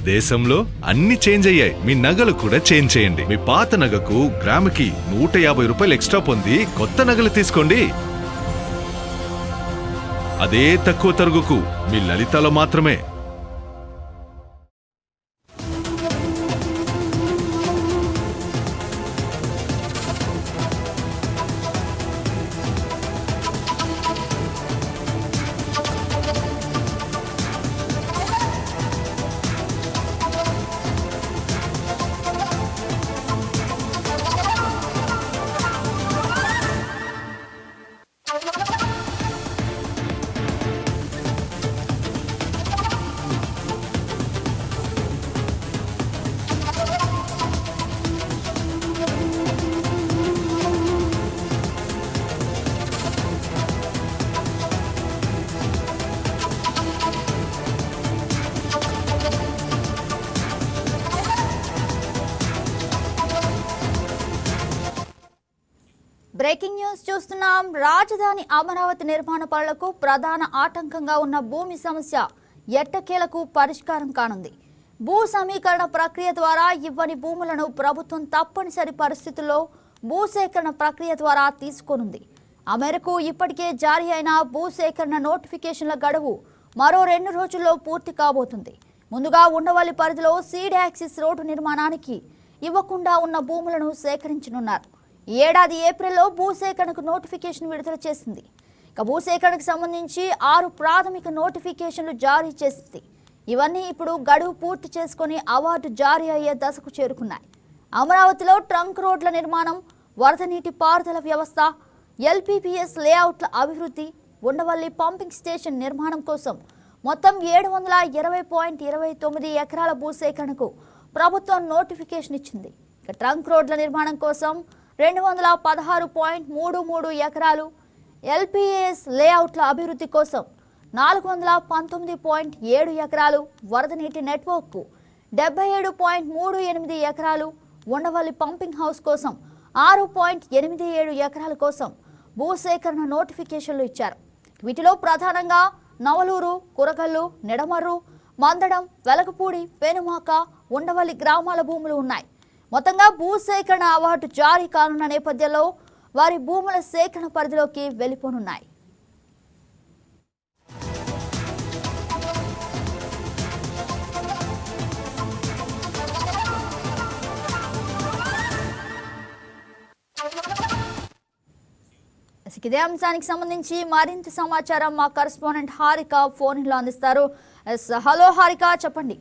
దేశంలో అన్ని చేంజ్ అయ్యాయి. మీ నగలు కూడా చేంజ్ చేయండి. మీ పాత నగకు గ్రాముకి 150 రూపాయలు ఎక్స్ట్రా పొంది కొత్త నగలు తీసుకోండి. అదే తక్కువ తరుగుకు మీ లలితలో మాత్రమే. బ్రేకింగ్ న్యూస్ చూస్తున్నాం. రాజధాని అమరావతి నిర్మాణ పనులకు ప్రధాన ఆటంకంగా ఉన్న భూమి సమస్య ఎట్టకేలకు పరిష్కారం కానుంది. భూ సమీకరణ ప్రక్రియ ద్వారా ఇవ్వని భూములను ప్రభుత్వం తప్పనిసరి పరిస్థితుల్లో భూసేకరణ ప్రక్రియ ద్వారా తీసుకోనుంది. ఆ మేరకు ఇప్పటికే జారీ అయిన భూసేకరణ నోటిఫికేషన్ల గడువు మరో 2 రోజుల్లో పూర్తి కాబోతుంది. ముందుగా ఉండవల్లి పరిధిలో సీడ్ యాక్సిస్ రోడ్డు నిర్మాణానికి ఇవ్వకుండా ఉన్న భూములను సేకరించనున్నారు. ఈ ఏడాది ఏప్రిల్లో భూసేకరణకు నోటిఫికేషన్ విడుదల చేసింది. ఇక భూసేకరణకు సంబంధించి 6 ప్రాథమిక నోటిఫికేషన్లు జారీ చేసింది. ఇవన్నీ ఇప్పుడు గడువు పూర్తి చేసుకుని అవార్డు జారీ అయ్యే దశకు చేరుకున్నాయి. అమరావతిలో ట్రంక్ రోడ్ల నిర్మాణం, వరద నీటి పారుదల వ్యవస్థ, ఎల్పీపీఎస్ లేఅవుట్ల అభివృద్ధి, ఉండవల్లి పంపింగ్ స్టేషన్ నిర్మాణం కోసం మొత్తం 720.29 ఎకరాల భూసేకరణకు ప్రభుత్వం నోటిఫికేషన్ ఇచ్చింది. ఇక ట్రంక్ రోడ్ల నిర్మాణం కోసం 216.33 ఎకరాలు, ఎల్పీఎస్ లేఅవుట్ల అభివృద్ధి కోసం 419.7 ఎకరాలు, వరద నీటి నెట్వర్క్కు 77.38 ఎకరాలు, ఉండవల్లి పంపింగ్ హౌస్ కోసం 6.87 ఎకరాల కోసం భూసేకరణ నోటిఫికేషన్లు ఇచ్చారు. వీటిలో ప్రధానంగా నవలూరు, కురగల్లు, నిడమర్రు, మందడం, వెలగపూడి, పెనుమాక, ఉండవల్లి గ్రామాల భూములు ఉన్నాయి. మొత్తంగా భూసేకరణ అవార్డు జారీ కానున్న నేపథ్యంలో వారి భూముల సేకరణ పరిధిలోకి వెళ్లిపోనున్నాయి. ఇదే అంశానికి సంబంధించి మరింత సమాచారం మా కరెస్పాండెంట్ హారిక ఫోన్లో అందిస్తారు. హలో హారిక, చెప్పండి.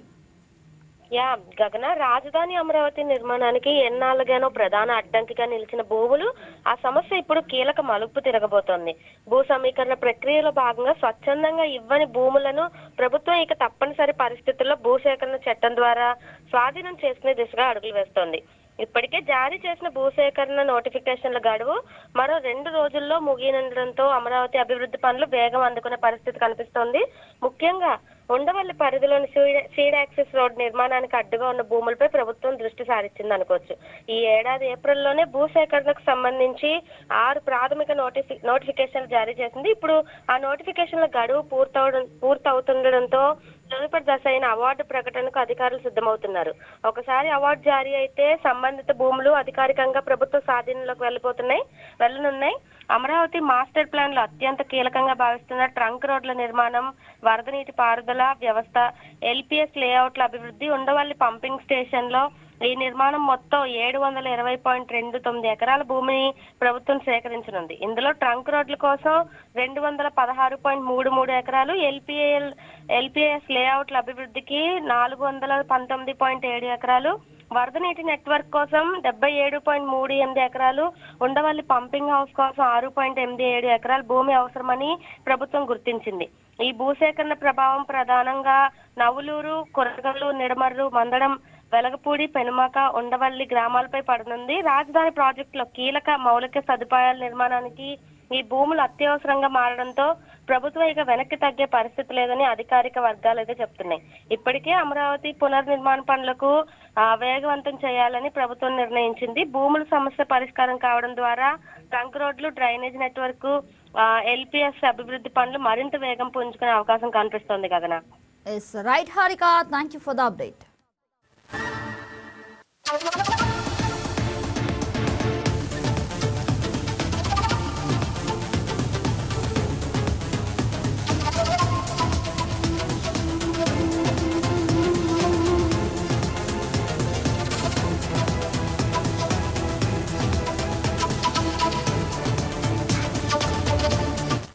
గగన, రాజధాని అమరావతి నిర్మాణానికి ఎన్నాళ్ళుగానో ప్రధాన అడ్డంకిగా నిలిచిన భూములు ఆ సమస్య ఇప్పుడు కీలక మలుపు తిరగబోతోంది. భూ సమీకరణ ప్రక్రియలో భాగంగా స్వచ్ఛందంగా ఇవ్వని భూములను ప్రభుత్వం ఇక తప్పనిసరి పరిస్థితుల్లో భూసేకరణ చట్టం ద్వారా స్వాధీనం చేసుకునే దిశగా అడుగులు వేస్తోంది. ఇప్పటికే జారీ చేసిన భూసేకరణ నోటిఫికేషన్ల గడువు మరో 2 రోజుల్లో ముగియనుండడంతో అమరావతి అభివృద్ధి పనులు వేగం అందుకునే పరిస్థితి కనిపిస్తోంది. ముఖ్యంగా ఉండవల్లి పరిధిలోని సీడ్ యాక్సిస్ రోడ్ నిర్మాణానికి అడ్డుగా ఉన్న భూములపై ప్రభుత్వం దృష్టి సారించింది అనుకోవచ్చు. ఈ ఏడాది ఏప్రిల్లోనే భూసేకరణకు సంబంధించి 6 ప్రాథమిక నోటిఫికేషన్లు జారీ చేసింది. ఇప్పుడు ఆ నోటిఫికేషన్ల గడువు పూర్తవుతుండడంతో తదుపరి దశ అయిన అవార్డు ప్రకటనకు అధికారులు సిద్ధమవుతున్నారు. ఒకసారి అవార్డు జారీ అయితే సంబంధిత భూములు అధికారికంగా ప్రభుత్వ స్వాధీనంలోకి వెళ్ళనున్నాయి. అమరావతి మాస్టర్ ప్లాన్ లో అత్యంత కీలకంగా భావిస్తున్న ట్రంక్ రోడ్ల నిర్మాణం, వరద నీటి పారుదల వ్యవస్థ, ఎల్పీఎస్ లేఅవుట్ల అభివృద్ధి, ఉండవల్లి పంపింగ్ స్టేషన్ లో ఈ నిర్మాణం మొత్తం 720.29 ఎకరాల భూమిని ప్రభుత్వం సేకరించనుంది. ఇందులో ట్రంక్ రోడ్ల కోసం 216.33 ఎకరాలు, ఎల్పీఎస్ లేఅవుట్ల అభివృద్ధికి 419.7 ఎకరాలు, వరద నీటి నెట్వర్క్ కోసం 77.38 ఎకరాలు, ఉండవల్లి పంపింగ్ హౌస్ కోసం 6.87 ఎకరాల భూమి అవసరమని ప్రభుత్వం గుర్తించింది. ఈ భూసేకరణ ప్రభావం ప్రధానంగా నవలూరు, కురగల్లు, నిడమర్రు, మందడం, వెలగపూడి, పెనుమాక, ఉండవల్లి గ్రామాలపై పడనుంది. రాజధాని ప్రాజెక్టులో కీలక మౌలిక సదుపాయాల నిర్మాణానికి ఈ భూములు అత్యవసరంగా మారడంతో ప్రభుత్వం ఇక వెనక్కి తగ్గే పరిస్థితి లేదని అధికారిక వర్గాలు అయితే చెప్తున్నాయి. ఇప్పటికే అమరావతి పునర్నిర్మాణ పనులకు వేగవంతం చేయాలని ప్రభుత్వం నిర్ణయించింది. భూముల సమస్య పరిష్కారం కావడం ద్వారా ట్రంక్ రోడ్లు, డ్రైనేజ్ నెట్వర్క్, ఎల్పీఎస్ అభివృద్ధి పనులు మరింత వేగం పుంజుకునే అవకాశం కనిపిస్తోంది. గగన. Right Harika, thank you for the update.